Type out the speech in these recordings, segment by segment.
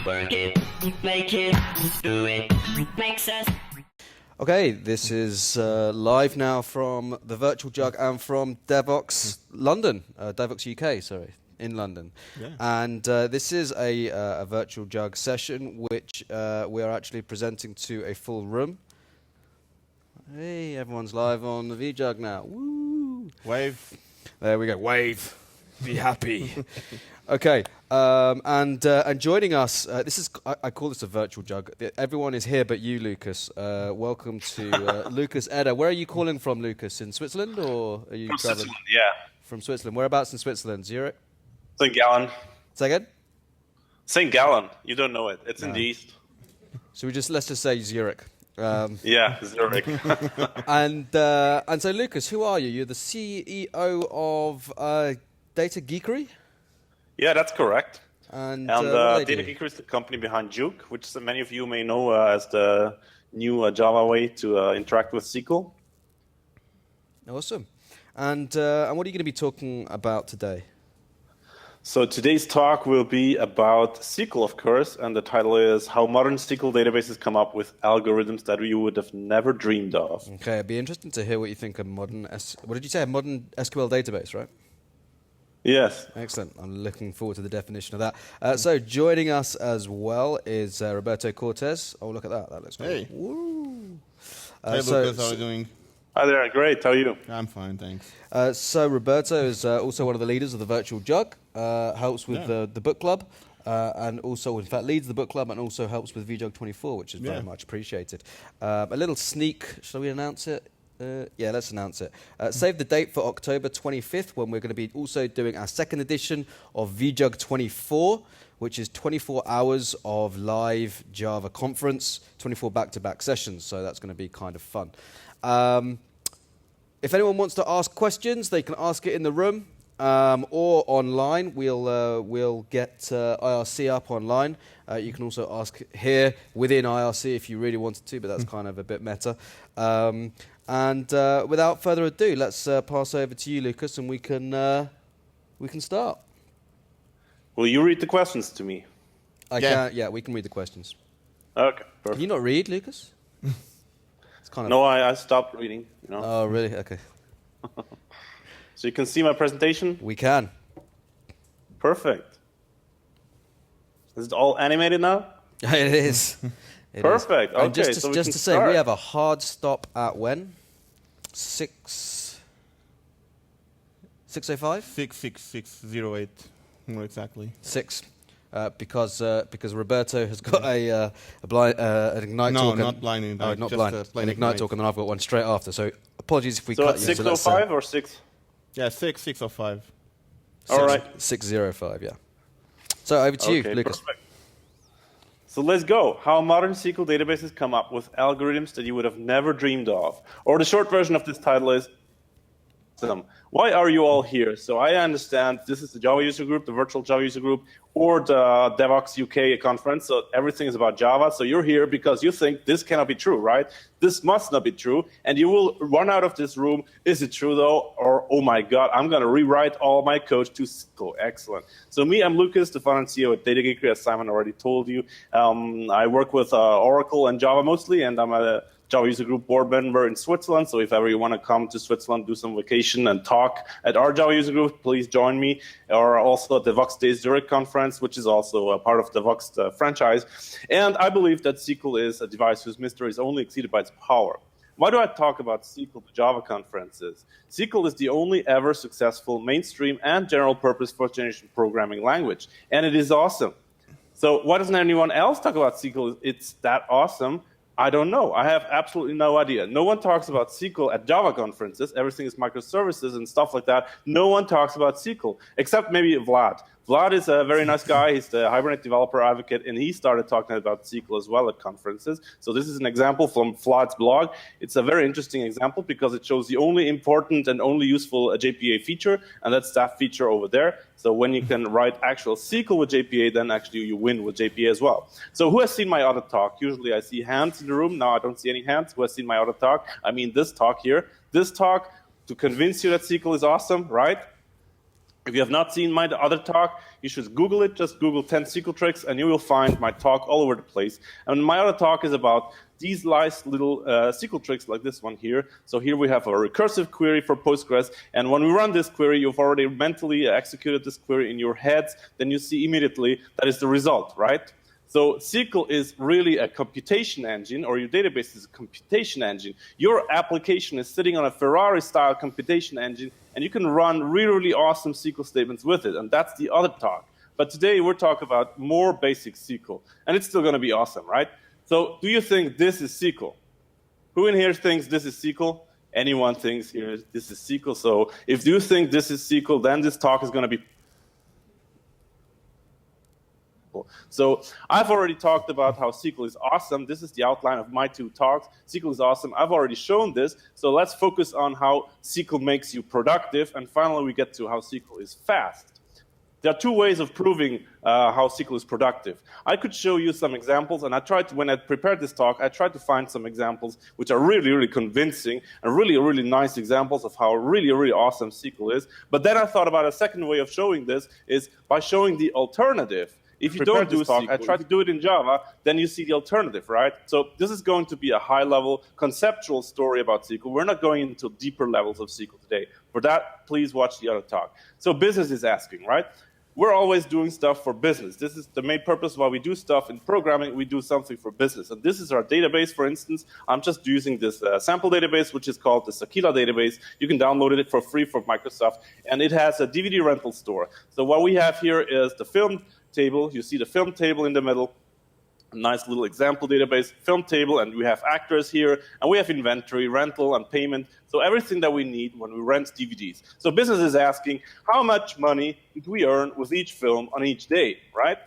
Work it, make it, do it, make sense. Okay, this is live now from the virtual jug and from Devox London, Devox UK, sorry, in London. Yeah. And this is a virtual jug session which we are actually presenting to a full room. Hey, everyone's live on the vJUG now. Woo! Wave. There we go. Wave. Be happy. Okay, and joining us, this is I call this a virtual jug. Everyone is here but you, Lucas. Welcome to Lucas Edda. Where are you calling from, Lucas? In Switzerland, or are you From traveling? Switzerland, yeah. From Switzerland. Whereabouts in Switzerland? Zurich? St. Gallen. Say again? St. Gallen. You don't know it. It's in the east. So let's just say Zurich. Yeah, Zurich. And so, Lucas, who are you? You're the CEO of Data Geekery? Yeah, that's correct. And Data Geekery is the company behind vJUG, which many of you may know as the new Java way to interact with SQL. Awesome. And what are you going to be talking about today? So today's talk will be about SQL, of course, and the title is How Modern SQL Databases Come Up with Algorithms That You Would Have Never Dreamed Of. Okay, it'd be interesting to hear what you think of modern what did you say? A modern SQL database, right? Yes. Excellent. I'm looking forward to the definition of that. So joining us as well is Roberto Cortez. Oh, look at that. That looks cool. Hey. Woo. Hey, Lucas, how are you doing? Hi there. Great. How are you? I'm fine, thanks. So Roberto is also one of the leaders of the virtual jug, helps with the book club, and also, in fact, leads the book club and also helps with vJUG 24, which is very much appreciated. A little sneak, shall we announce it? Yeah, let's announce it. Save the date for October 25th, when we're going to be also doing our second edition of vJUG 24, which is 24 hours of live Java conference, 24 back-to-back sessions, so that's going to be kind of fun. If anyone wants to ask questions, they can ask it in the room or online. We'll get IRC up online. You can also ask here within IRC if you really wanted to, but that's kind of a bit meta. And without further ado, let's pass over to you, Lucas, and we can start. Will you read the questions to me? I can. Yeah, we can read the questions. Okay, perfect. Can you not read, Lucas? It's kind of. No, I stopped reading. You know. Oh, really? Okay. So you can see my presentation? We can. Perfect. Is it all animated now? It is. It Perfect. is. And Okay, just so we to can say, start. we have a hard stop at when? 6:05? 66608, more exactly. 6. Because Roberto has got an Ignite talk. No, not blind Ignite. Oh, not just blind. plain An Ignite talk, and then I've got one straight after. So apologies if we So cut it's you. 6:05 or 6? Yeah, 605. All right. 6:05, yeah. So over to you, Okay, Lucas. perfect. So let's go. How modern SQL databases come up with algorithms that you would have never dreamed of. Or the short version of this title is, why are you all here? So I understand this is the Java user group, the virtual Java user group, or the Devox UK conference. So everything is about Java. So you're here because you think this cannot be true, right? This must not be true. And you will run out of this room. Is it true, though? Or, oh, my God, I'm going to rewrite all my code to SQL. Excellent. So me, I'm Lucas, the founder and CEO at Data Geekery, as Simon already told you. I work with Oracle and Java mostly, and I'm a Java user group board member in Switzerland. So if ever you want to come to Switzerland, do some vacation and talk at our Java user group, please join me. Or also at the Vox Days Zurich conference, which is also a part of the Vox franchise. And I believe that SQL is a device whose mystery is only exceeded by its power. Why do I talk about SQL at Java conferences? SQL is the only ever successful mainstream and general purpose first generation programming language. And it is awesome. So why doesn't anyone else talk about SQL? It's that awesome. I don't know. I have absolutely no idea. No one talks about SQL at Java conferences. Everything is microservices and stuff like that. No one talks about SQL, except maybe Vlad. Vlad is a very nice guy. He's the Hibernate developer advocate, and he started talking about SQL as well at conferences. So this is an example from Vlad's blog. It's a very interesting example because it shows the only important and only useful JPA feature, and that's that feature over there. So when you can write actual SQL with JPA, then actually you win with JPA as well. So who has seen my other talk? Usually I see hands in the room. Now I don't see any hands. Who has seen my other talk? I mean this talk here. This talk to convince you that SQL is awesome, right? If you have not seen my other talk, you should Google it. Just Google 10 SQL tricks, and you will find my talk all over the place. And my other talk is about these nice little SQL tricks like this one here. So here we have a recursive query for Postgres. And when we run this query, you've already mentally executed this query in your heads. Then you see immediately that is the result, right? So SQL is really a computation engine, or your database is a computation engine. Your application is sitting on a Ferrari-style computation engine, and you can run really, really awesome SQL statements with it, and that's the other talk. But today we're talking about more basic SQL, and it's still going to be awesome, right? So do you think this is SQL? Who in here thinks this is SQL? Anyone thinks here this is SQL? So if you think this is SQL, then this talk is going to be. So I've already talked about how SQL is awesome. This is the outline of my 2 talks. SQL is awesome. I've already shown this. So let's focus on how SQL makes you productive. And finally, we get to how SQL is fast. There are 2 ways of proving how SQL is productive. I could show you some examples, and when I prepared this talk, I tried to find some examples which are really, really convincing and really, really nice examples of how really, really awesome SQL is. But then I thought about a second way of showing this is by showing the alternative. If you don't do SQL, I try to do it in Java, then you see the alternative, right? So this is going to be a high-level conceptual story about SQL. We're not going into deeper levels of SQL today. For that, please watch the other talk. So business is asking, right? We're always doing stuff for business. This is the main purpose why we do stuff in programming. We do something for business. And this is our database, for instance. I'm just using this sample database, which is called the Sakila database. You can download it for free from Microsoft. And it has a DVD rental store. So what we have here is the film table. You see the film table in the middle, a nice little example database, film table, and we have actors here, and we have inventory, rental, and payment. So everything that we need when we rent DVDs. So business is asking, how much money did we earn with each film on each day, right?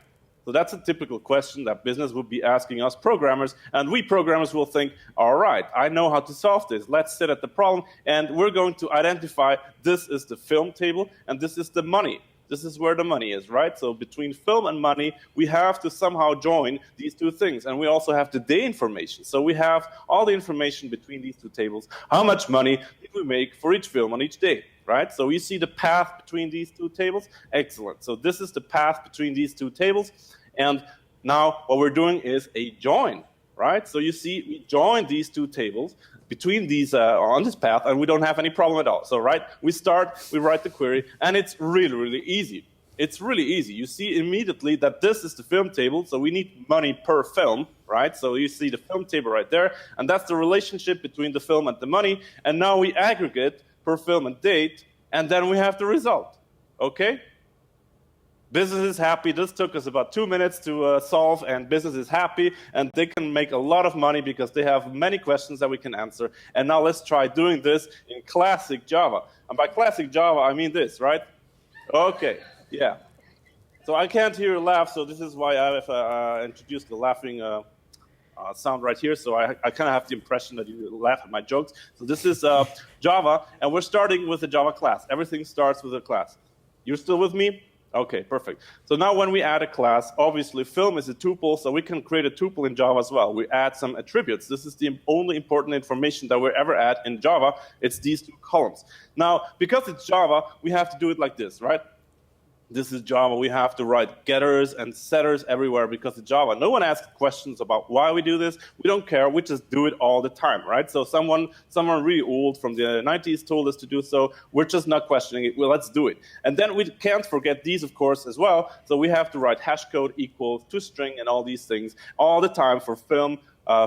So that's a typical question that business would be asking us programmers, and we programmers will think, all right, I know how to solve this. Let's sit at the problem, and we're going to identify this is the film table, and this is the money. This is where the money is, right? So between film and money, we have to somehow join these 2 things. And we also have the day information. So we have all the information between these 2 tables. How much money did we make for each film on each day, right? So you see the path between these 2 tables? Excellent. So this is the path between these 2 tables. And now what we're doing is a join, right? So you see we join these 2 tables between these on this path, and we don't have any problem at all. So, right, we write the query, and it's really, really easy. It's really easy. You see immediately that this is the film table, so we need money per film, right? So you see the film table right there, and that's the relationship between the film and the money. And now we aggregate per film and date, and then we have the result, okay? Business is happy. This took us about 2 minutes to solve, and business is happy, and they can make a lot of money because they have many questions that we can answer. And now let's try doing this in classic Java. And by classic Java, I mean this, right? Okay, yeah. So I can't hear you laugh, so this is why I've introduced the laughing sound right here. So I kind of have the impression that you laugh at my jokes. So this is Java, and we're starting with a Java class. Everything starts with a class. You're still with me? Okay, perfect. So now when we add a class, obviously film is a tuple, so we can create a tuple in Java as well. We add some attributes. This is the only important information that we ever add in Java. It's these 2 columns. Now, because it's Java, we have to do it like this, right? This is Java. We have to write getters and setters everywhere because it's Java. No one asks questions about why we do this. We don't care. We just do it all the time, right? So someone really old from the 90s told us to do so. We're just not questioning it. Well, let's do it. And then we can't forget these, of course, as well. So we have to write hash code equals toString and all these things all the time for film,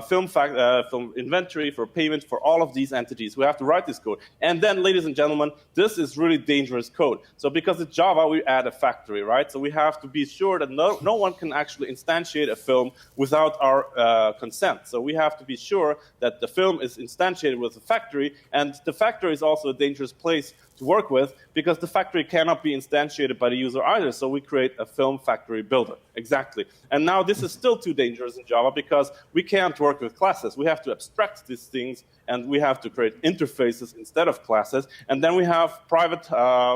film inventory, for payment, for all of these entities. We have to write this code. And then, ladies and gentlemen, this is really dangerous code. So because it's Java, we add a factory, right? So we have to be sure that no one can actually instantiate a film without our consent. So we have to be sure that the film is instantiated with a factory, and the factory is also a dangerous place to work with because the factory cannot be instantiated by the user either. So we create a film factory builder. Exactly. And now this is still too dangerous in Java because we can't work with classes. We have to abstract these things and we have to create interfaces instead of classes. And then we have private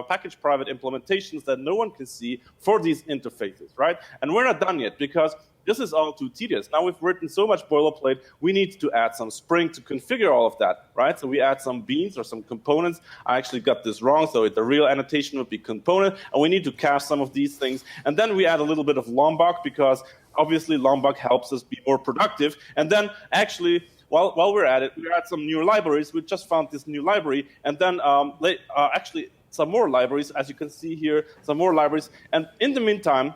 package private implementations that no one can see for these interfaces, right? And we're not done yet because this is all too tedious. Now we've written so much boilerplate, we need to add some Spring to configure all of that, right? So we add some beans or some components. I actually got this wrong, so the real annotation would be component, and we need to cache some of these things. And then we add a little bit of Lombok, because obviously Lombok helps us be more productive. And then actually, while we're at it, we add some new libraries. We just found this new library, and then actually some more libraries, as you can see here, some more libraries. And in the meantime,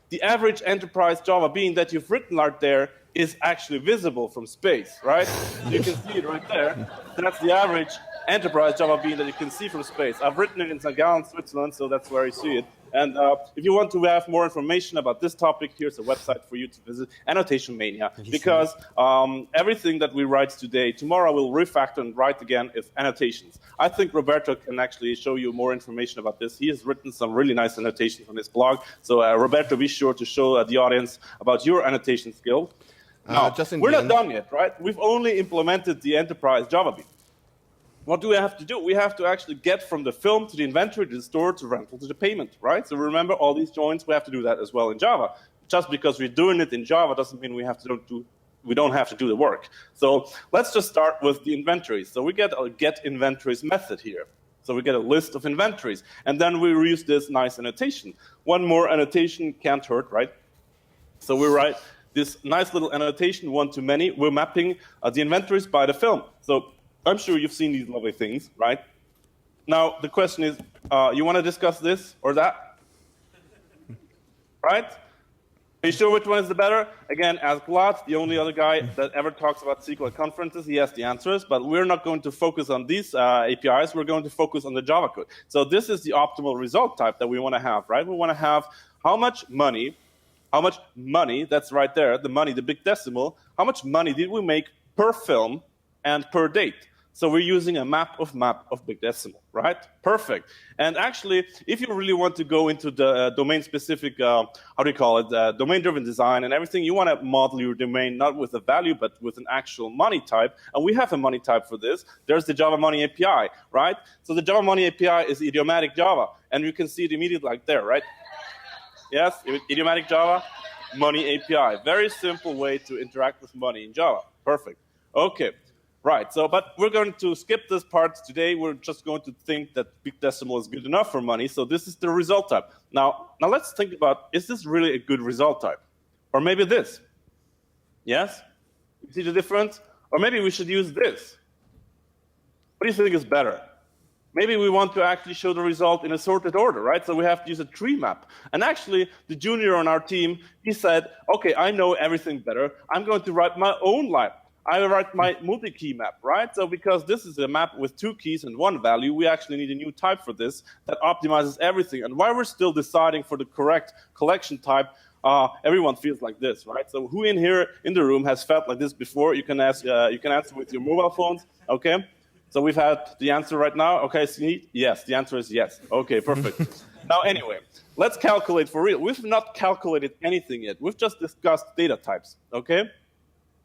the average enterprise Java bean that you've written right there is actually visible from space, right? You can see it right there. That's the average enterprise Java bean that you can see from space. I've written it in St. Gallen, Switzerland, so that's where you see it. And if you want to have more information about this topic, here's a website for you to visit, Annotation Mania, because everything that we write today, tomorrow we'll refactor and write again as annotations. I think Roberto can actually show you more information about this. He has written some really nice annotations on his blog. So Roberto, be sure to show the audience about your annotation skills. Now, we're not done yet, right? We've only implemented the enterprise Java bean. What do we have to do? We have to actually get from the film to the inventory to the store to rental to the payment, right? So remember all these joins, we have to do that as well in Java. Just because we're doing it in Java doesn't mean we don't have to do the work. So let's just start with the inventories. So we get a get inventories method here. So we get a list of inventories, and then we reuse this nice annotation. One more annotation can't hurt, right? So we write this nice little annotation, one-to-many. We're mapping the inventories by the film. So I'm sure you've seen these lovely things, right? Now, the question is, you want to discuss this or that? Right? Are you sure which one is the better? Again, ask Glad, the only other guy that ever talks about SQL at conferences. He has the answers, but we're not going to focus on these APIs. We're going to focus on the Java code. So this is the optimal result type that we want to have, right? We want to have how much money, that's right there, the money, the big decimal, how much money did we make per film and per date? So we're using a map of big decimal, right? Perfect. And actually, if you really want to go into the domain-specific, domain-driven design and everything, you want to model your domain not with a value, but with an actual money type. And we have a money type for this. There's the Java Money API, right? So the Java Money API is idiomatic Java. And you can see it immediately like there, right? Yes, idiomatic Java, Money API. Very simple way to interact with money in Java. Perfect. Okay. Right, so, but we're going to skip this part today. We're just going to think that big decimal is good enough for money. So this is the result type. Now let's think about, is this really a good result type? Or maybe this? Yes? You see the difference? Or maybe we should use this. What do you think is better? Maybe we want to actually show the result in a sorted order, right? So we have to use a tree map. And actually, the junior on our team, he said, okay, I know everything better. I'm going to write my own library. I write my multi-key map, right? So because this is a map with 2 keys and 1 value, we actually need a new type for this that optimizes everything. And while we're still deciding for the correct collection type, everyone feels like this, right? So who in here in the room has felt like this before? You can answer with your mobile phones, okay? So we've had the answer right now. Okay, yes, the answer is yes. Okay, perfect. Now anyway, let's calculate for real. We've not calculated anything yet. We've just discussed data types, okay?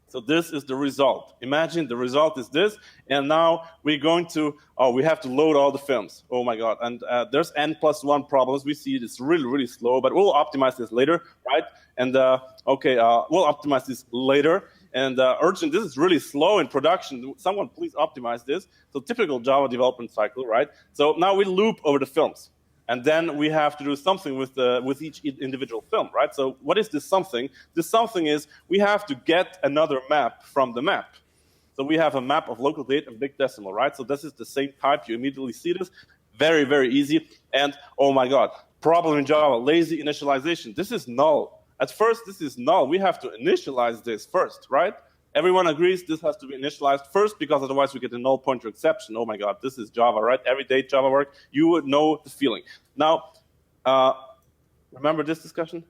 So this is the result. Imagine the result is this, and now we're going to, we have to load all the films. Oh my God, and there's n+1 problems. We see it's really, really slow, but we'll optimize this later, right? And we'll optimize this later. And urgent, this is really slow in production. Someone please optimize this. So typical Java development cycle, right? So now we loop over the films. And then we have to do something with each individual film, right? So what is this something? This something is we have to get another map from the map. So we have a map of local date and big decimal, right? So this is the same type. You immediately see this. Very, very easy. And oh my God, problem in Java, lazy initialization. This is null. At first, this is null. We have to initialize this first, right? Everyone agrees this has to be initialized first because otherwise we get a null pointer exception. Oh my God, this is Java, right? Everyday Java work. You would know the feeling. Now, remember this discussion?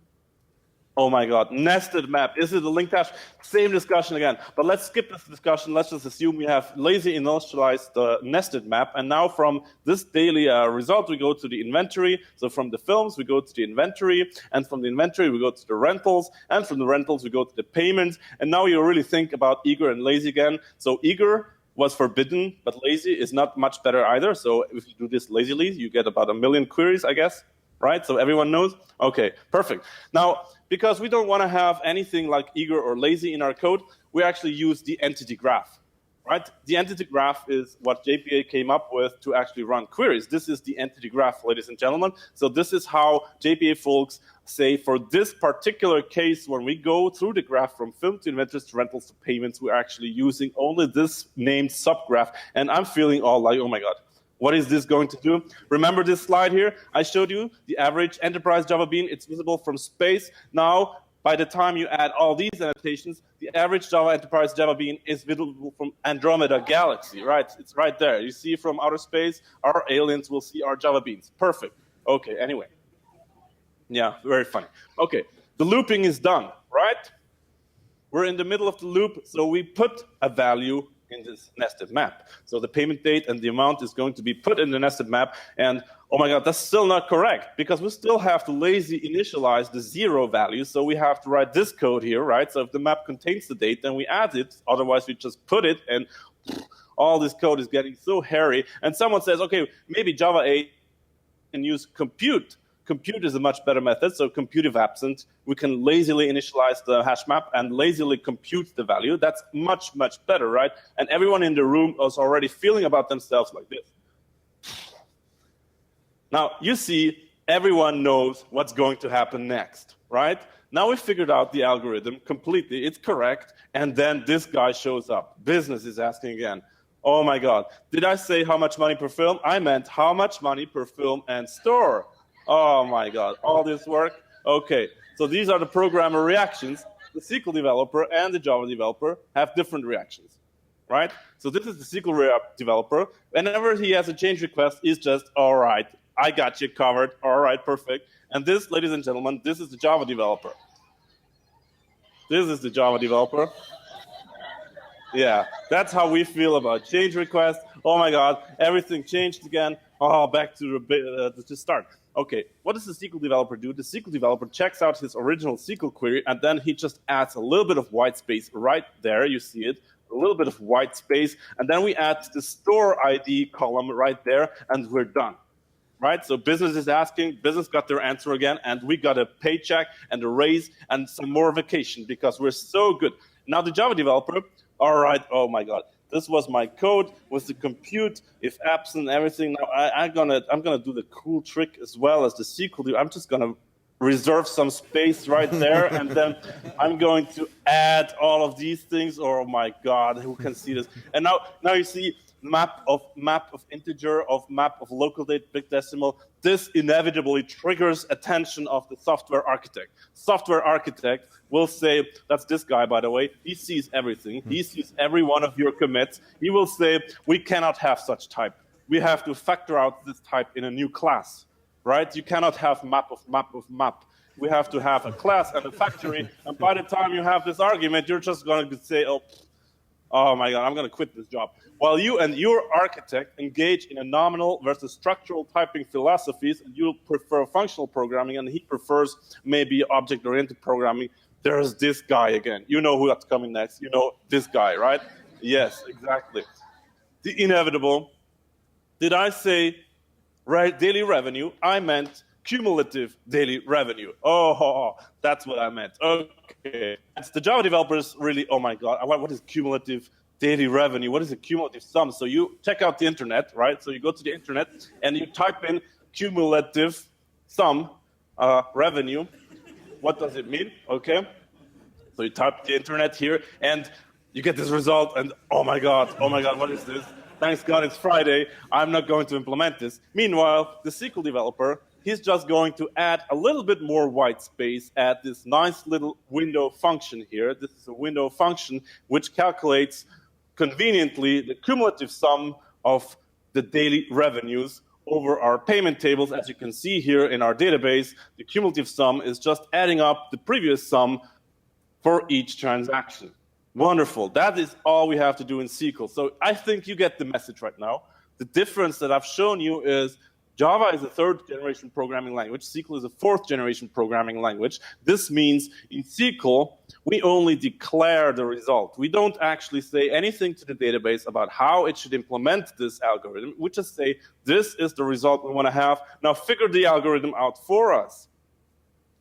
Oh my God, nested map. Is it a linked hash? Same discussion again. But let's skip this discussion. Let's just assume we have lazy initialized the nested map. And now from this daily result, we go to the inventory. So from the films, we go to the inventory. And from the inventory, we go to the rentals. And from the rentals, we go to the payments. And now you really think about eager and lazy again. So eager was forbidden, but lazy is not much better either. So if you do this lazily, you get about 1 million queries, I guess, right? So everyone knows? Okay, perfect. Now, because we don't want to have anything like eager or lazy in our code, we actually use the entity graph, right? The entity graph is what JPA came up with to actually run queries. This is the entity graph, ladies and gentlemen. So this is how JPA folks say for this particular case, when we go through the graph from film to inventories to rentals to payments, we're actually using only this named subgraph. And I'm feeling all like, oh my God, what is this going to do? Remember this slide here? I showed you the average enterprise Java bean. It's visible from space. Now, by the time you add all these annotations, the average Java enterprise Java bean is visible from Andromeda Galaxy, right? It's right there. You see from outer space, our aliens will see our Java beans. Perfect. Okay, anyway. Yeah, very funny. Okay, the looping is done, right? We're in the middle of the loop, so we put a value in this nested map. So the payment date and the amount is going to be put in the nested map, and oh my God, that's still not correct, because we still have to lazy initialize the 0 value, so we have to write this code here, right? So if the map contains the date, then we add it, otherwise we just put it, and all this code is getting so hairy, and someone says, okay, maybe Java 8 can use compute. Compute is a much better method, so compute if absent. We can lazily initialize the hash map and lazily compute the value. That's much, much better, right? And everyone in the room is already feeling about themselves like this. Now, you see, everyone knows what's going to happen next, right? Now we figured out the algorithm completely. It's correct, and then this guy shows up. Business is asking again. Oh my God, did I say how much money per film? I meant how much money per film and store. Oh my God, all this work? Okay, so these are the programmer reactions. The SQL developer and the Java developer have different reactions, right? So this is the SQL developer. Whenever he has a change request, he's just, all right, I got you covered. All right, perfect. And this, ladies and gentlemen, this is the Java developer. This is the Java developer. Yeah, that's how we feel about change requests. Oh my God, everything changed again. Oh, back to the start. Okay, what does the SQL developer do? The SQL developer checks out his original SQL query, and then he just adds a little bit of white space right there. You see it, a little bit of white space. And then we add the store ID column right there, and we're done. Right? So business is asking, business got their answer again, and we got a paycheck and a raise and some more vacation because we're so good. Now the Java developer, all right, oh my God. This was my code with the compute, if absent, everything. Now I'm gonna do the cool trick as well as the SQL. I'm just gonna reserve some space right there, and then I'm going to add all of these things. Oh my God, who can see this? And now you see map of integer, of map of local date, big decimal. This inevitably triggers attention of the software architect. Software architect will say, that's this guy, by the way, he sees everything. He sees every one of your commits. He will say, we cannot have such type. We have to factor out this type in a new class, right? You cannot have map of map of map. We have to have a class and a factory, and by the time you have this argument, you're just going to say, oh my God, I'm going to quit this job. While you and your architect engage in a nominal versus structural typing philosophies, and you prefer functional programming, and he prefers maybe object-oriented programming, there's this guy again. You know who's coming next. You know this guy, right? Yes, exactly. The inevitable. Did I say daily revenue? I meant cumulative daily revenue. Oh, that's what I meant. Okay. It's the Java developers really, oh my God, what is cumulative daily revenue? What is a cumulative sum? So you check out the internet, right? So you go to the internet and you type in cumulative sum revenue. What does it mean? Okay. So you type the internet here and you get this result and oh my God, what is this? Thanks God it's Friday. I'm not going to implement this. Meanwhile, the SQL developer, he's just going to add a little bit more white space at this nice little window function here. This is a window function which calculates conveniently the cumulative sum of the daily revenues over our payment tables. As you can see here in our database, the cumulative sum is just adding up the previous sum for each transaction. Wonderful. That is all we have to do in SQL. So I think you get the message right now. The difference that I've shown you is Java is a third-generation programming language. SQL is a fourth-generation programming language. This means in SQL, we only declare the result. We don't actually say anything to the database about how it should implement this algorithm. We just say, this is the result we want to have. Now figure the algorithm out for us.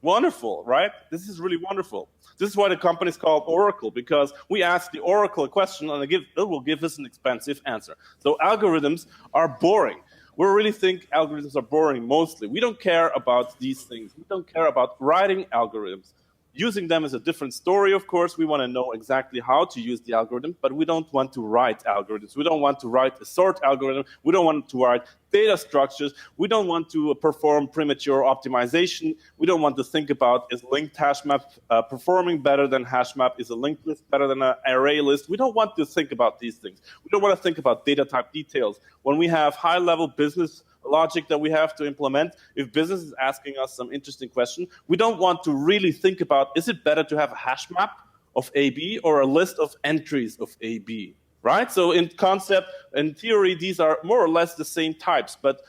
Wonderful, right? This is really wonderful. This is why the company is called Oracle, because we ask the Oracle a question and it will give us an expensive answer. So algorithms are boring. We really think algorithms are boring mostly. We don't care about these things. We don't care about writing algorithms. Using them is a different story, of course. We want to know exactly how to use the algorithm, but we don't want to write algorithms. We don't want to write a sort algorithm. We don't want to write data structures. We don't want to perform premature optimization. We don't want to think about, is linked hash map performing better than hash map? Is a linked list better than an array list? We don't want to think about these things. We don't want to think about data type details. When we have high-level business logic that we have to implement, if business is asking us some interesting question, we don't want to really think about, is it better to have a hash map of AB or a list of entries of AB, right? So in concept, in theory, these are more or less the same types, but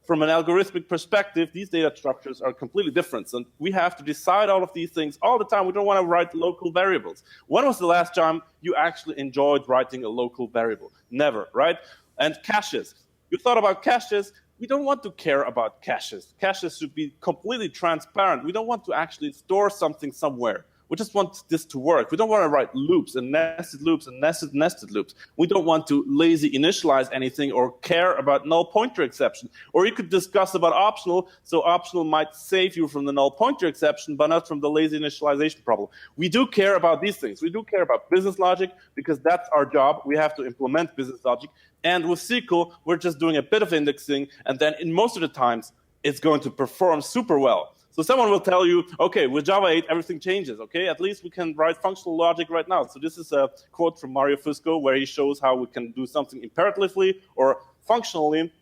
from an algorithmic perspective, these data structures are completely different. And we have to decide all of these things all the time. We don't want to write local variables. When was the last time you actually enjoyed writing a local variable? Never, right? And caches. You thought about caches. We don't want to care about caches. Caches should be completely transparent. We don't want to actually store something somewhere. We just want this to work. We don't want to write loops and nested loops and nested loops. We don't want to lazy initialize anything or care about null pointer exception. Or you could discuss about optional, so optional might save you from the null pointer exception, but not from the lazy initialization problem. We do care about these things. We do care about business logic because that's our job. We have to implement business logic. And with SQL, we're just doing a bit of indexing, and then in most of the times, it's going to perform super well. So someone will tell you, okay, with Java 8, everything changes, okay? At least we can write functional logic right now. So this is a quote from Mario Fusco where he shows how we can do something imperatively or functionally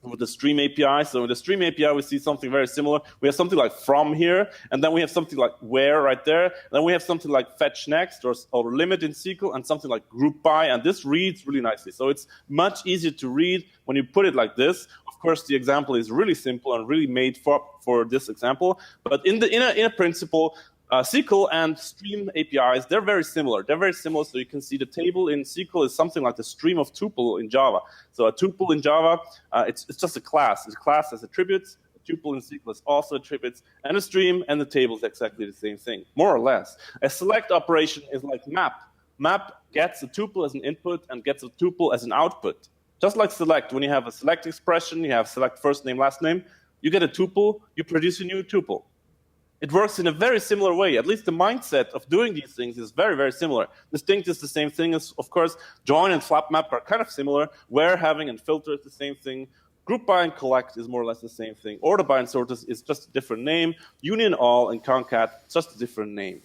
with the stream API. So in the stream API, we see something very similar. We have something like from here, and then we have something like where right there. And then we have something like fetch next or limit in SQL, and something like group by, and this reads really nicely. So it's much easier to read when you put it like this. Of course, the example is really simple and really made for this example. But in a principle, SQL and stream APIs, they're very similar. They're very similar, so you can see the table in SQL is something like the stream of tuple in Java. So a tuple in Java, it's just a class. It's a class has attributes. A tuple in SQL is also attributes. And a stream and the table is exactly the same thing, more or less. A select operation is like map. Map gets a tuple as an input and gets a tuple as an output. Just like select, when you have a select expression, you have select first name, last name, you get a tuple, you produce a new tuple. It works in a very similar way. At least the mindset of doing these things is very, very similar. Distinct is the same thing as, of course, join and flap map are kind of similar. Where, having, and filter is the same thing. Group by and collect is more or less the same thing. Order by and sort is just a different name. Union all and concat, just a different name.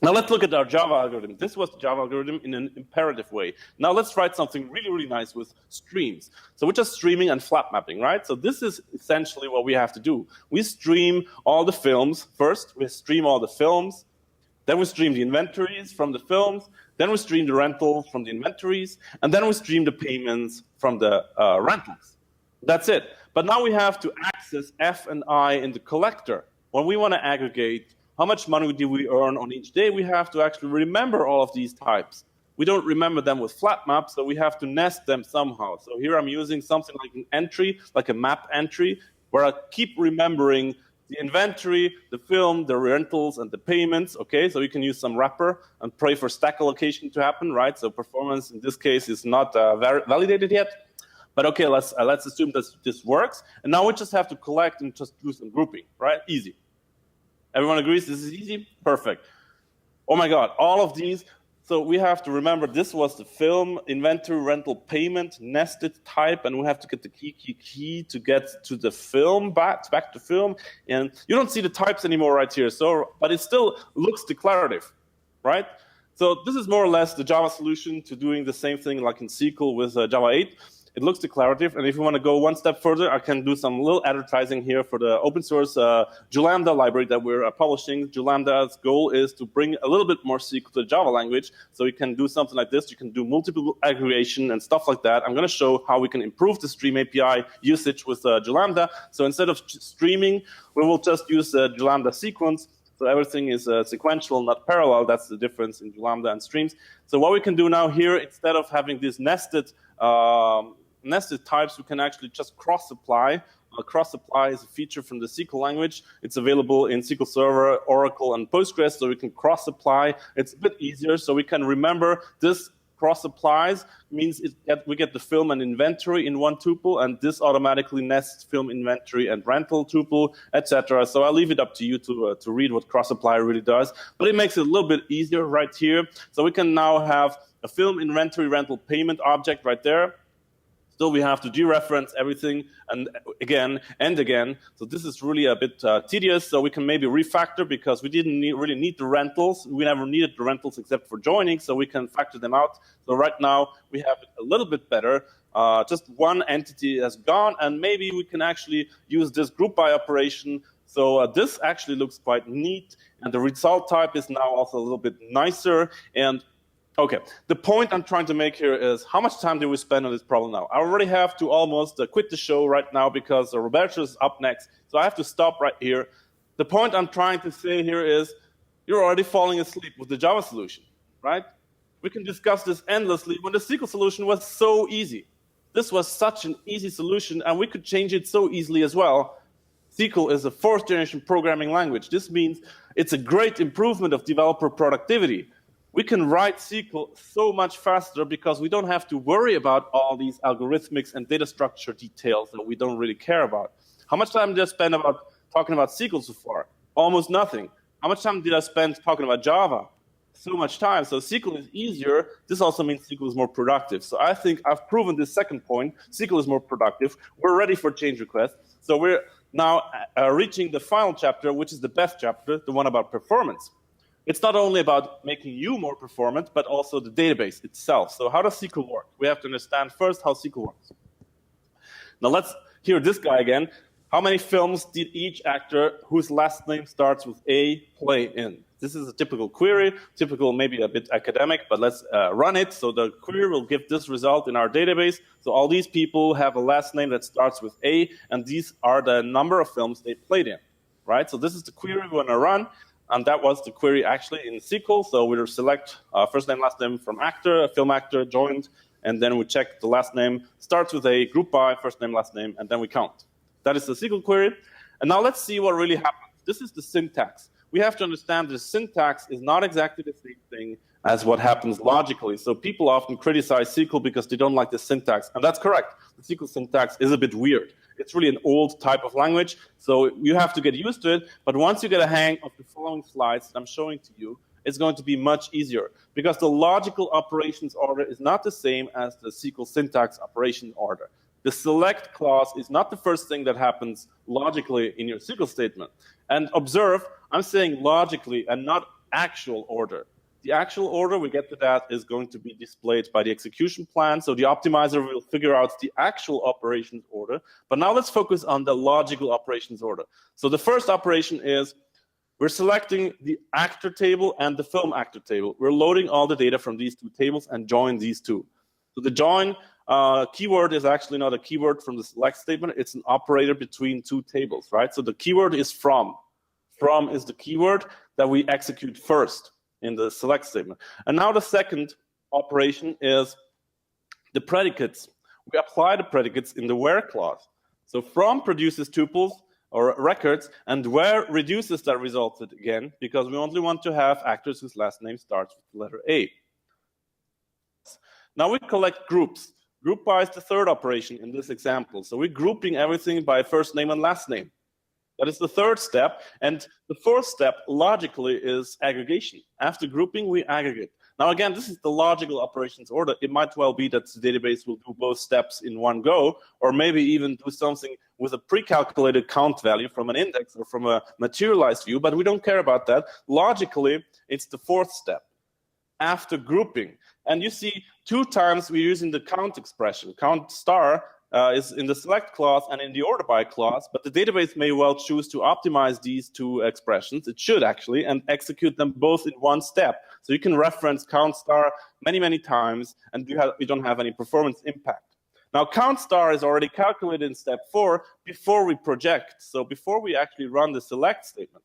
Now let's look at our Java algorithm. This was the Java algorithm in an imperative way. Now let's write something really, really nice with streams. So we're just streaming and flap mapping, right? So this is essentially what we have to do. We stream all the films. First, we stream all the films. Then we stream the inventories from the films. Then we stream the rentals from the inventories. And then we stream the payments from the rentals. That's it. But now we have to access F and I in the collector. When we want to aggregate how much money do we earn on each day, we have to actually remember all of these types. We don't remember them with flat maps, so we have to nest them somehow. So here I'm using something like an entry, like a map entry, where I keep remembering the inventory, the film, the rentals, and the payments. Okay, so you can use some wrapper and pray for stack allocation to happen, right? So performance in this case is not validated yet. But okay, let's assume that this works. And now we just have to collect and just do some grouping, right? Easy. Everyone agrees this is easy? Perfect. Oh my God, all of these. So we have to remember this was the film, inventory, rental, payment, nested type, and we have to get the key to get to the film, back to film. And you don't see the types anymore right here, so but it still looks declarative, right? So this is more or less the Java solution to doing the same thing like in SQL with Java 8. It looks declarative, and if you want to go one step further, I can do some little advertising here for the open source JULambda library that we're publishing. JULambda's goal is to bring a little bit more SQL to the Java language, so you can do something like this. You can do multiple aggregation and stuff like that. I'm going to show how we can improve the Stream API usage with JULambda. So instead of streaming, we will just use the JULambda sequence. So everything is sequential, not parallel. That's the difference in JULambda and streams. So what we can do now here, instead of having these nested types, we can actually just cross-apply. Cross-apply is a feature from the SQL language. It's available in SQL Server, Oracle, and Postgres, so we can cross-apply. It's a bit easier, so we can remember this cross-applies means we get the film and inventory in one tuple, and this automatically nests film inventory and rental tuple, etc. So I'll leave it up to you to read what cross-apply really does. But it makes it a little bit easier right here. So we can now have a film inventory rental payment object right there. Still, we have to dereference everything and again. So this is really a bit tedious. So we can maybe refactor because we didn't really need the rentals. We never needed the rentals except for joining, so we can factor them out. So right now we have it a little bit better. Just one entity has gone, and maybe we can actually use this group by operation. So this actually looks quite neat, and the result type is now also a little bit nicer. And okay, the point I'm trying to make here is how much time do we spend on this problem now? I already have to almost quit the show right now because Roberto is up next, so I have to stop right here. The point I'm trying to say here is you're already falling asleep with the Java solution, right? We can discuss this endlessly when the SQL solution was so easy. This was such an easy solution, and we could change it so easily as well. SQL is a fourth-generation programming language. This means it's a great improvement of developer productivity. We can write SQL so much faster because we don't have to worry about all these algorithmics and data structure details that we don't really care about. How much time did I spend talking about SQL so far? Almost nothing. How much time did I spend talking about Java? So much time. So SQL is easier. This also means SQL is more productive. So I think I've proven this second point. SQL is more productive. We're ready for change requests. So we're now reaching the final chapter, which is the best chapter, the one about performance. It's not only about making you more performant, but also the database itself. So how does SQL work? We have to understand first how SQL works. Now let's hear this guy again. How many films did each actor whose last name starts with A play in? This is a typical query, typical maybe a bit academic, but let's run it. So the query will give this result in our database. So all these people have a last name that starts with A, and these are the number of films they played in, right? So this is the query we want to run. And that was the query actually in SQL. So we will select first name, last name from actor, a film actor, joined, and then we check the last name starts with a group by, first name, last name, and then we count. That is the SQL query. And now let's see what really happens. This is the syntax. We have to understand the syntax is not exactly the same thing as what happens logically. So people often criticize SQL because they don't like the syntax. And that's correct. The SQL syntax is a bit weird. It's really an old type of language, so you have to get used to it. But once you get a hang of the following slides that I'm showing to you, it's going to be much easier because the logical operations order is not the same as the SQL syntax operation order. The select clause is not the first thing that happens logically in your SQL statement. And observe, I'm saying logically and not actual order. The actual order, we get to that, is going to be displayed by the execution plan. So the optimizer will figure out the actual operations order. But now let's focus on the logical operations order. So the first operation is we're selecting the actor table and the film actor table. We're loading all the data from these two tables and join these two. So the join keyword is actually not a keyword from the select statement. It's an operator between two tables, right? So the keyword is from. From is the keyword that we execute first in the select statement. And now the second operation is the predicates. We apply the predicates in the where clause. So from produces tuples or records, and where reduces that resulted again, because we only want to have actors whose last name starts with the letter A. Now we collect groups. Group by is the third operation in this example. So we're grouping everything by first name and last name. That is the third step. And the fourth step, logically, is aggregation. After grouping, we aggregate. Now, again, this is the logical operations order. It might well be that the database will do both steps in one go, or maybe even do something with a pre-calculated count value from an index or from a materialized view, but we don't care about that. Logically, it's the fourth step. after grouping. And you see 2 times we're using the count expression. Count star is in the select clause and in the order by clause, but the database may well choose to optimize these 2 expressions. It should actually, and execute them both in one step. So you can reference count star many, many times, and you don't have any performance impact. Now, count star is already calculated in step 4 before we project. So before we actually run the select statement,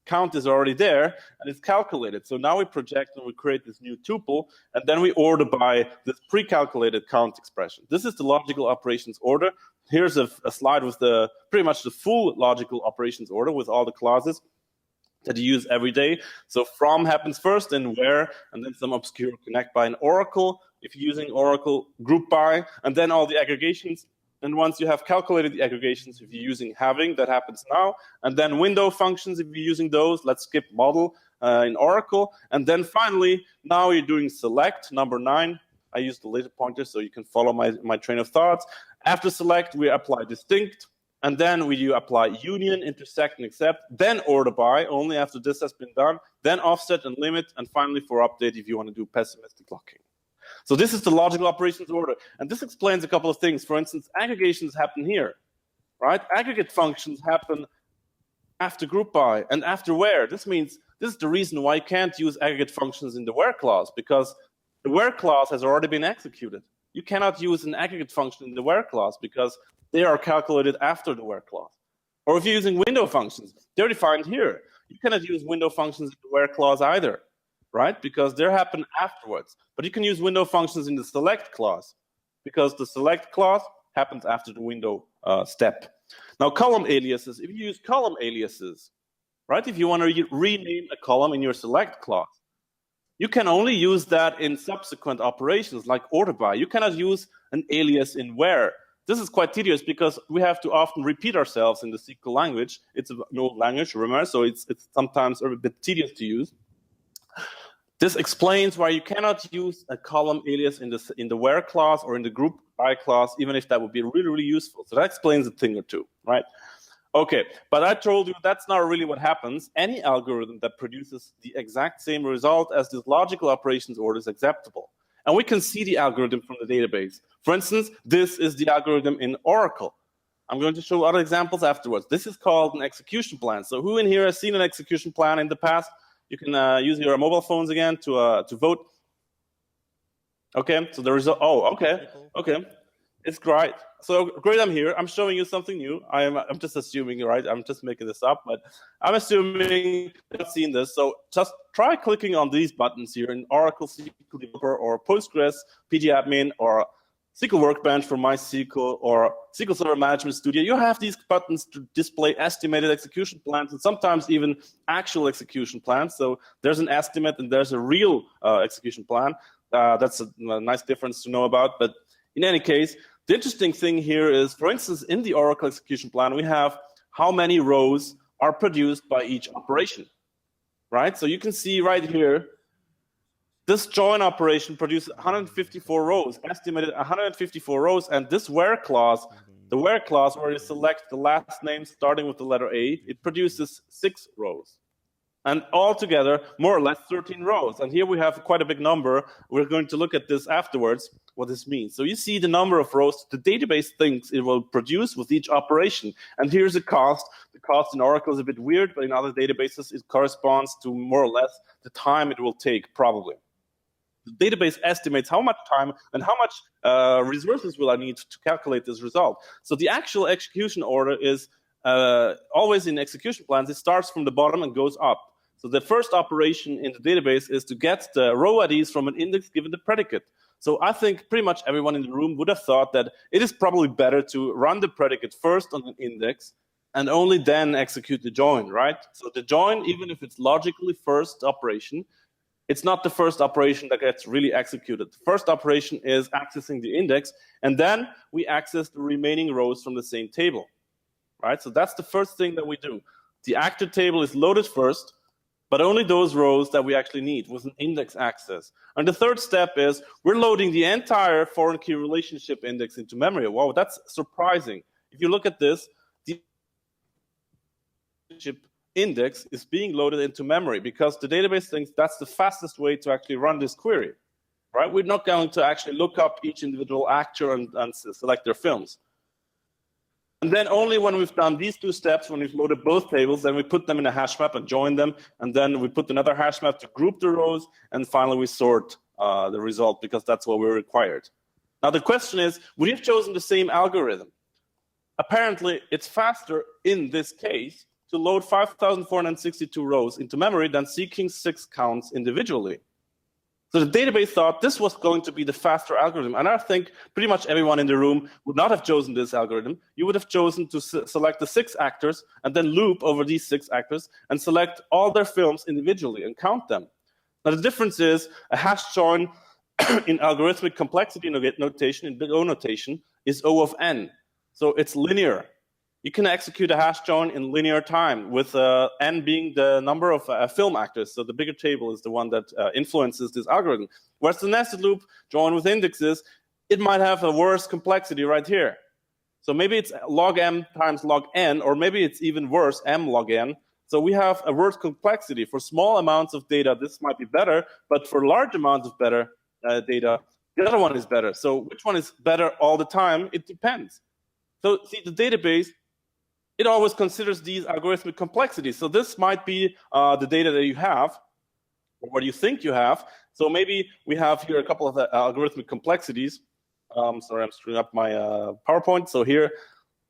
count is already there and it's calculated. So now we project and we create this new tuple, and then we order by this pre-calculated count expression. This is the logical operations order. Here's a slide with pretty much the full logical operations order with all the clauses that you use every day. So from happens first, and where, and then some obscure connect by an oracle, if you're using oracle, group by, and then all the aggregations. And once you have calculated the aggregations, if you're using having, that happens now. And then window functions, if you're using those, let's skip model in Oracle. And then finally, now you're doing select, number 9. I use the laser pointer so you can follow my train of thoughts. After select, we apply distinct. And then we do apply union, intersect, and except. Then order by, only after this has been done. Then offset and limit. And finally, for update, if you want to do pessimistic locking. So this is the logical operations order. And this explains a couple of things. For instance, aggregations happen here, right? Aggregate functions happen after group by and after where. This means this is the reason why you can't use aggregate functions in the where clause, because the where clause has already been executed. You cannot use an aggregate function in the where clause because they are calculated after the where clause. Or if you're using window functions, they're defined here. You cannot use window functions in the where clause either, right? Because they happen afterwards. But you can use window functions in the select clause because the select clause happens after the window step. Now, column aliases, if you use column aliases, right? If you want to rename a column in your select clause, you can only use that in subsequent operations like order by. You cannot use an alias in where. This is quite tedious because we have to often repeat ourselves in the SQL language. It's an old language, remember, so it's sometimes a bit tedious to use. This explains why you cannot use a column alias in the where clause or in the group by clause, even if that would be really, really useful. So that explains a thing or two, right? Okay, but I told you that's not really what happens. Any algorithm that produces the exact same result as this logical operations order is acceptable. And we can see the algorithm from the database. For instance, this is the algorithm in Oracle. I'm going to show other examples afterwards. This is called an execution plan. So who in here has seen an execution plan in the past? You can use your mobile phones again to vote. Okay, so the result. Oh, okay, it's great. So great, I'm here. I'm showing you something new. I'm just assuming, right? I'm just making this up, but I'm assuming you've seen this. So just try clicking on these buttons here in Oracle SQL Developer or Postgres pgadmin or SQL Workbench for MySQL or SQL Server Management Studio. You have these buttons to display estimated execution plans and sometimes even actual execution plans. So there's an estimate and there's a real execution plan. That's a nice difference to know about. But in any case, the interesting thing here is, for instance, in the Oracle execution plan, we have how many rows are produced by each operation, right? So you can see right here, this join operation produces 154 rows, estimated 154 rows, and this where clause, the where clause where you select the last name starting with the letter A, it produces 6 rows. And altogether, more or less 13 rows. And here we have quite a big number. We're going to look at this afterwards, what this means. So you see the number of rows the database thinks it will produce with each operation. And here's the cost. The cost in Oracle is a bit weird, but in other databases, it corresponds to more or less the time it will take, probably. The database estimates how much time and how much resources will I need to calculate this result. So the actual execution order is always in execution plans. It starts from the bottom and goes up. So the first operation in the database is to get the row IDs from an index given the predicate. So I think pretty much everyone in the room would have thought that it is probably better to run the predicate first on an index and only then execute the join, right? So the join, even if it's logically first operation, it's not the first operation that gets really executed. The first operation is accessing the index, and then we access the remaining rows from the same table, right? So that's the first thing that we do. The actor table is loaded first, but only those rows that we actually need with an index access. And the third step is we're loading the entire foreign key relationship index into memory. Wow, that's surprising. If you look at this, the relationship index is being loaded into memory because the database thinks that's the fastest way to actually run this query. Right? We're not going to actually look up each individual actor and select their films. And then only when we've done these two steps, when we've loaded both tables, then we put them in a hash map and join them. And then we put another hash map to group the rows. And finally, we sort the result because that's what we're required. Now, the question is, would you have chosen the same algorithm? Apparently, it's faster in this case to load 5,462 rows into memory than seeking 6 counts individually. So the database thought this was going to be the faster algorithm. And I think pretty much everyone in the room would not have chosen this algorithm. You would have chosen to select the 6 actors and then loop over these 6 actors and select all their films individually and count them. Now the difference is a hash join in algorithmic complexity notation, in big O notation, is O of n. So it's linear. You can execute a hash join in linear time with n being the number of film actors. So the bigger table is the one that influences this algorithm. Whereas the nested loop join with indexes, it might have a worse complexity right here. So maybe it's log m times log n, or maybe it's even worse, m log n. So we have a worse complexity. For small amounts of data, this might be better, but for large amounts of better data, the other one is better. So which one is better all the time? It depends. So see, the database, it always considers these algorithmic complexities. So this might be the data that you have, or what you think you have. So maybe we have here a couple of algorithmic complexities. Sorry, I'm screwing up my PowerPoint. So here,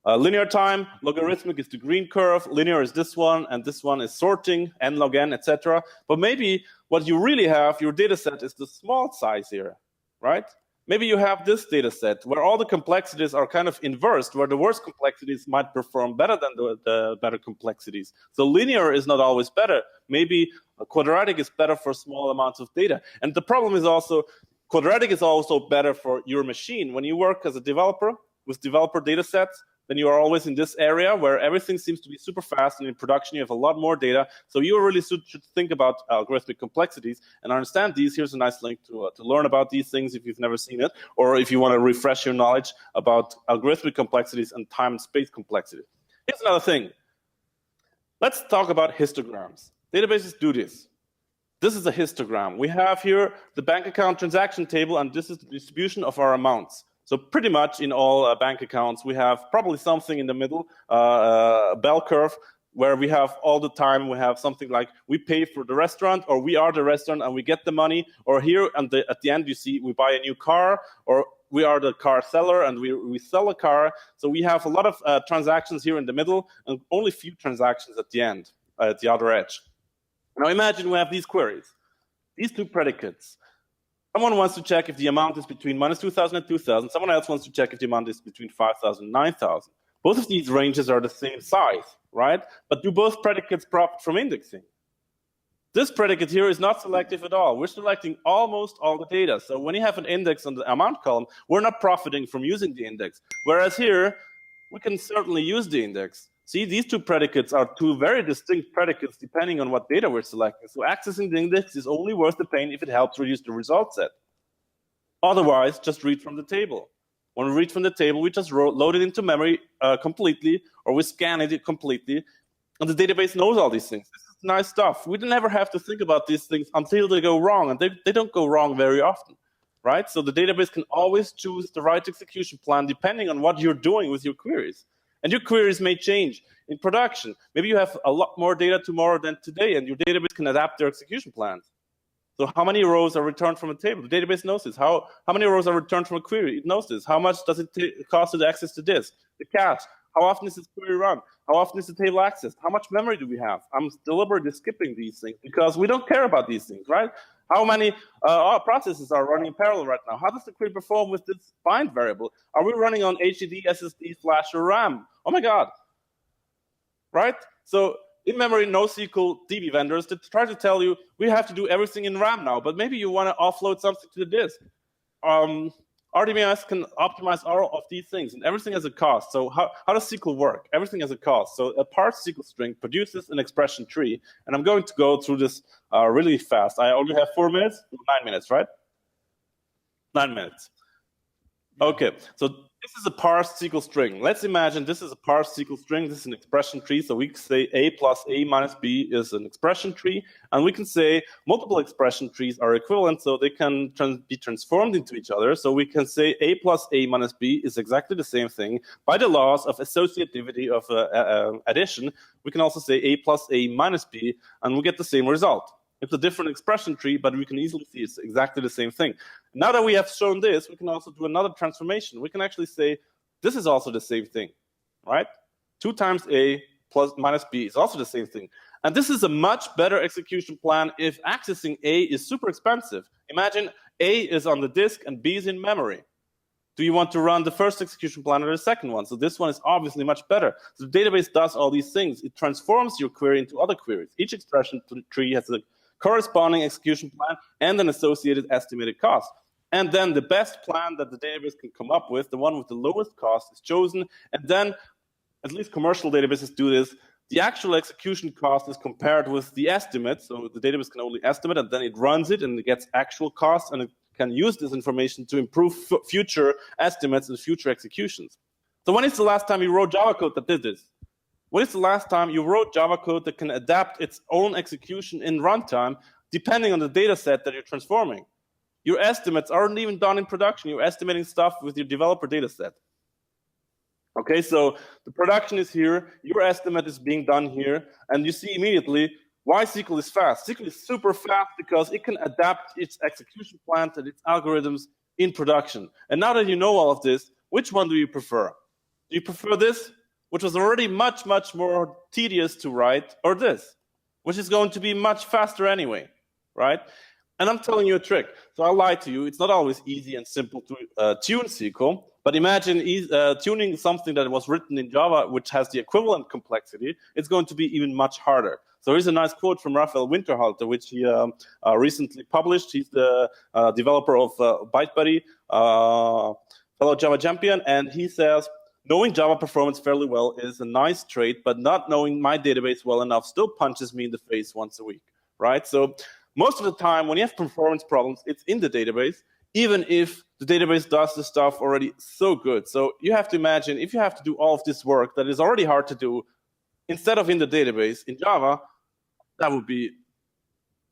linear time, logarithmic is the green curve, linear is this one, and this one is sorting, n log n, etc. But maybe what you really have, your data set, is the small size here, right? Maybe you have this data set where all the complexities are kind of inversed, where the worst complexities might perform better than the better complexities. So linear is not always better. Maybe quadratic is better for small amounts of data. And the problem is also, quadratic is also better for your machine. When you work as a developer with developer data sets, then you are always in this area where everything seems to be super fast, and in production you have a lot more data. So you really should think about algorithmic complexities and understand these. Here's a nice link to learn about these things if you've never seen it, or if you want to refresh your knowledge about algorithmic complexities and time and space complexity. Here's another thing. Let's talk about histograms. Databases do this. This is a histogram. We have here the bank account transaction table, and this is the distribution of our amounts. So pretty much in all bank accounts, we have probably something in the middle, a bell curve, where we have all the time, we have something like we pay for the restaurant, or we are the restaurant and we get the money, or here at the end you see we buy a new car, or we are the car seller and we sell a car. So we have a lot of transactions here in the middle and only few transactions at the end, at the other edge. Now imagine we have these queries, these two predicates. Someone wants to check if the amount is between minus 2,000 and 2,000. Someone else wants to check if the amount is between 5,000 and 9,000. Both of these ranges are the same size, right? But do both predicates profit from indexing? This predicate here is not selective at all. We're selecting almost all the data. So when you have an index on the amount column, we're not profiting from using the index. Whereas here, we can certainly use the index. See, these two predicates are two very distinct predicates depending on what data we're selecting. So accessing the index is only worth the pain if it helps reduce the result set. Otherwise, just read from the table. When we read from the table, we just load it into memory completely, or we scan it completely, and the database knows all these things. This is nice stuff. We never have to think about these things until they go wrong, and they don't go wrong very often, right? So the database can always choose the right execution plan depending on what you're doing with your queries. And your queries may change in production. Maybe you have a lot more data tomorrow than today, and your database can adapt their execution plans. So how many rows are returned from a table? The database knows this. How many rows are returned from a query? It knows this. How much does it cost to access to this? The cache. How often is this query run? How often is the table accessed? How much memory do we have? I'm deliberately skipping these things because we don't care about these things, right? How many processes are running in parallel right now? How does the query perform with this bind variable? Are we running on HDD, SSD, flash, or RAM? Oh my God, right? So in-memory NoSQL DB vendors that try to tell you we have to do everything in RAM now, but maybe you want to offload something to the disk. RDBMS can optimize all of these things, and everything has a cost. So how does SQL work? Everything has a cost. So a parse SQL string produces an expression tree, and I'm going to go through this really fast. I only have 4 minutes, 9 minutes, right? 9 minutes. Okay, so This is a parsed SQL string. Let's imagine this is a parsed SQL string. This is an expression tree. So we can say A plus A minus B is an expression tree. And we can say multiple expression trees are equivalent, so they can be transformed into each other. So we can say A plus A minus B is exactly the same thing. By the laws of associativity of addition, we can also say A plus A minus B, and we get the same result. It's a different expression tree, but we can easily see it's exactly the same thing. Now that we have shown this, we can also do another transformation. We can actually say this is also the same thing, right? 2 times A plus minus B is also the same thing. And this is a much better execution plan if accessing A is super expensive. Imagine A is on the disk and B is in memory. Do you want to run the first execution plan or the second one? So this one is obviously much better. So the database does all these things. It transforms your query into other queries. Each expression tree has a corresponding execution plan and an associated estimated cost. And then the best plan that the database can come up with, the one with the lowest cost, is chosen. And then, at least commercial databases do this, the actual execution cost is compared with the estimate. So the database can only estimate, and then it runs it, and it gets actual costs, and it can use this information to improve future estimates and future executions. So when is the last time you wrote Java code that did this? When is the last time you wrote Java code that can adapt its own execution in runtime depending on the data set that you're transforming? Your estimates aren't even done in production. You're estimating stuff with your developer data set. Okay, so the production is here. Your estimate is being done here. And you see immediately why SQL is fast. SQL is super fast because it can adapt its execution plan and its algorithms in production. And now that you know all of this, which one do you prefer? Do you prefer this, which was already much, much more tedious to write, or this, which is going to be much faster anyway, right? And I'm telling you a trick. So I'll lie to you. It's not always easy and simple to tune SQL, but imagine tuning something that was written in Java, which has the equivalent complexity. It's going to be even much harder. So here's a nice quote from Raphael Winterhalter, which he recently published. He's the developer of ByteBuddy, fellow Java champion, and he says, knowing Java performance fairly well is a nice trait, but not knowing my database well enough still punches me in the face once a week, right? So most of the time, when you have performance problems, it's in the database, even if the database does the stuff already so good. So you have to imagine, if you have to do all of this work that is already hard to do, instead of in the database, in Java, that would be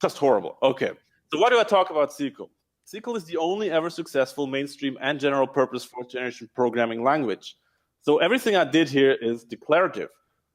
just horrible. Okay, so why do I talk about SQL? SQL is the only ever successful mainstream and general purpose fourth generation programming language. So everything I did here is declarative.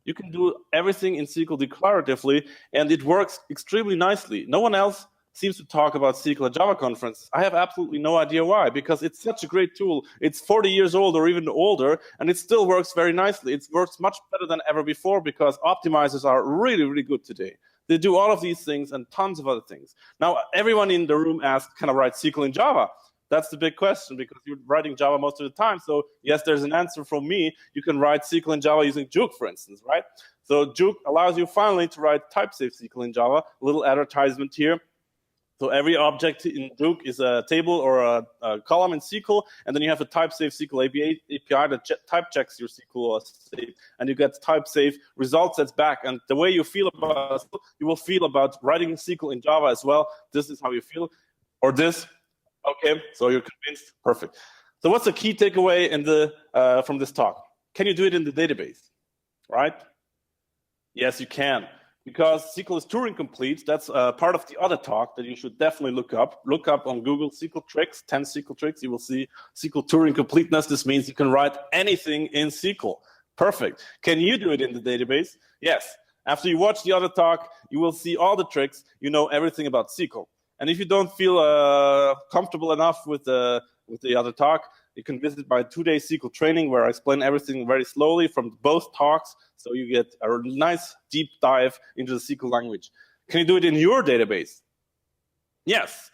You can do everything in SQL declaratively, and it works extremely nicely. No one else seems to talk about SQL at Java conferences. I have absolutely no idea why, because it's such a great tool. It's 40 years old or even older, and it still works very nicely. It works much better than ever before because optimizers are really, really good today. They do all of these things and tons of other things. Now, everyone in the room asked, can I write SQL in Java? That's the big question, because you're writing Java most of the time. So yes, there's an answer from me. You can write SQL in Java using vJUG, for instance, right? So vJUG allows you finally to write type-safe SQL in Java. A little advertisement here. So every object in vJUG is a table or a column in SQL, and then you have a type-safe SQL API that type checks your SQL state, and you get type-safe result sets back. And the way you feel about it, you will feel about writing SQL in Java as well. This is how you feel, or this. Okay, so you're convinced? Perfect. So what's the key takeaway in from this talk? Can you do it in the database, right? Yes, you can. Because SQL is Turing complete, that's part of the other talk that you should definitely look up. Look up on Google SQL tricks, 10 SQL tricks. You will see SQL Turing completeness. This means you can write anything in SQL. Perfect. Can you do it in the database? Yes. After you watch the other talk, you will see all the tricks. You know everything about SQL. And if you don't feel comfortable enough with the other talk, you can visit my 2-day SQL training where I explain everything very slowly from both talks, so you get a nice deep dive into the SQL language. Can you do it in your database? Yes.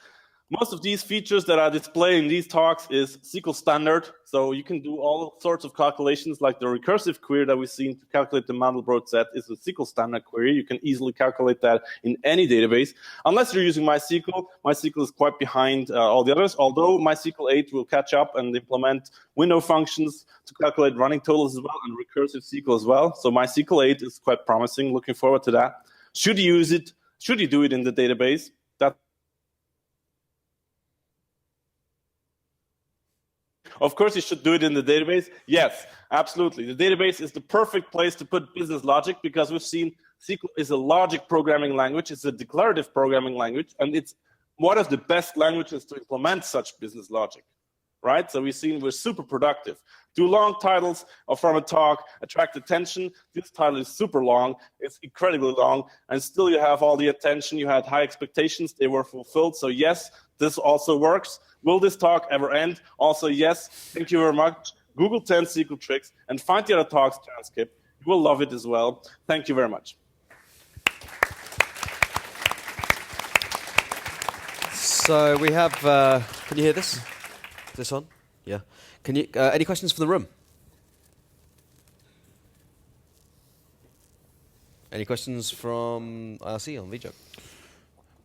Most of these features that I display in these talks is SQL standard, so you can do all sorts of calculations, like the recursive query that we've seen to calculate the Mandelbrot set is a SQL standard query. You can easily calculate that in any database, unless you're using MySQL. MySQL is quite behind all the others, although MySQL 8 will catch up and implement window functions to calculate running totals as well, and recursive SQL as well. So MySQL 8 is quite promising. Looking forward to that. Should you use it? Should you do it in the database? Of course, you should do it in the database. Yes, absolutely. The database is the perfect place to put business logic because we've seen SQL is a logic programming language. It's a declarative programming language, and it's one of the best languages to implement such business logic, right? So we've seen we're super productive. Do long titles from a talk attract attention? This title is super long. It's incredibly long, and still you have all the attention. You had high expectations. They were fulfilled. So yes, this also works. Will this talk ever end? Also yes. Thank you very much. Google 10 SQL tricks and find the other talks transcript. You will love it as well. Thank you very much. So we have, can you hear this? Is this on? Yeah. Can you, any questions from the room? Any questions from IRC on vJUG?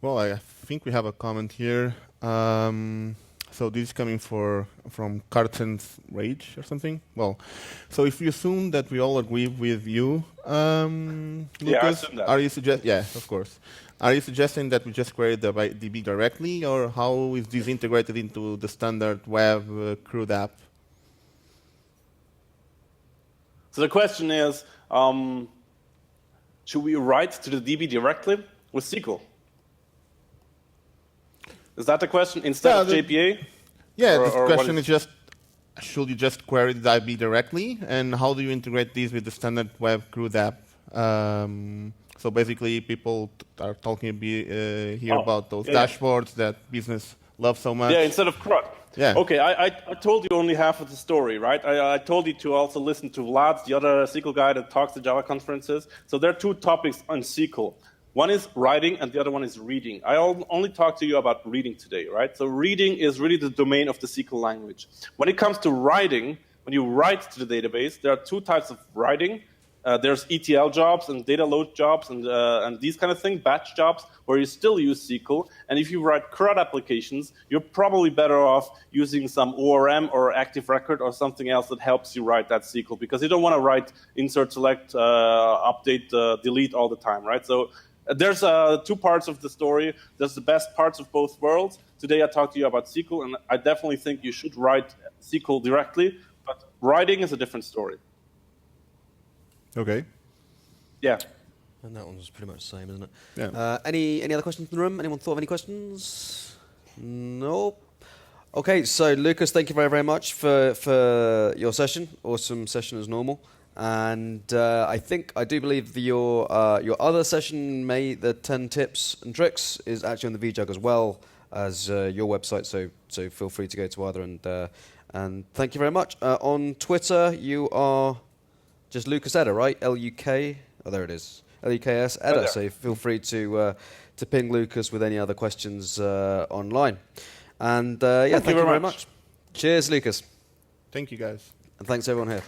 Well, I think we have a comment here. So this is coming from Carton's Rage or something. Well, so if you assume that we all agree with you, Lucas, are you of course. Are you suggesting that we just query the DB directly, or how is this integrated into the standard web CRUD app? So the question is, should we write to the DB directly with SQL? Is that the question instead of JPA? Yeah, the question is just, should you just query the DB directly, and how do you integrate these with the standard web CRUD app? So basically, people are talking here about those dashboards that business loves so much. Yeah, instead of CRUD. Yeah. Okay, I told you only half of the story, right? I told you to also listen to Vlad, the other SQL guy that talks to Java conferences. So there are two topics on SQL. One is writing, and the other one is reading. I only talked to you about reading today, right? So reading is really the domain of the SQL language. When it comes to writing, when you write to the database, there are two types of writing. There's ETL jobs and data load jobs and these kind of things, batch jobs, where you still use SQL. And if you write CRUD applications, you're probably better off using some ORM or Active Record or something else that helps you write that SQL, because you don't want to write insert, select, update, delete all the time, right? So there's two parts of the story. There's the best parts of both worlds. Today I talked to you about SQL, and I definitely think you should write SQL directly, but writing is a different story. Okay. Yeah. And that one's pretty much the same, isn't it? Yeah. Any other questions in the room? Anyone thought of any questions? Nope. Okay, so Lucas, thank you very, very much for your session. Awesome session as normal. And I do believe your other session, the 10 tips and tricks, is actually on the vJUG as well as your website. So feel free to go to either. And thank you very much. On Twitter, you are just Lucas Eder, right? L-U-K. Oh, there it is. L-U-K-S Eder. So feel free to ping Lucas with any other questions online. And thank you very much. Cheers, Lucas. Thank you, guys. And thanks everyone here.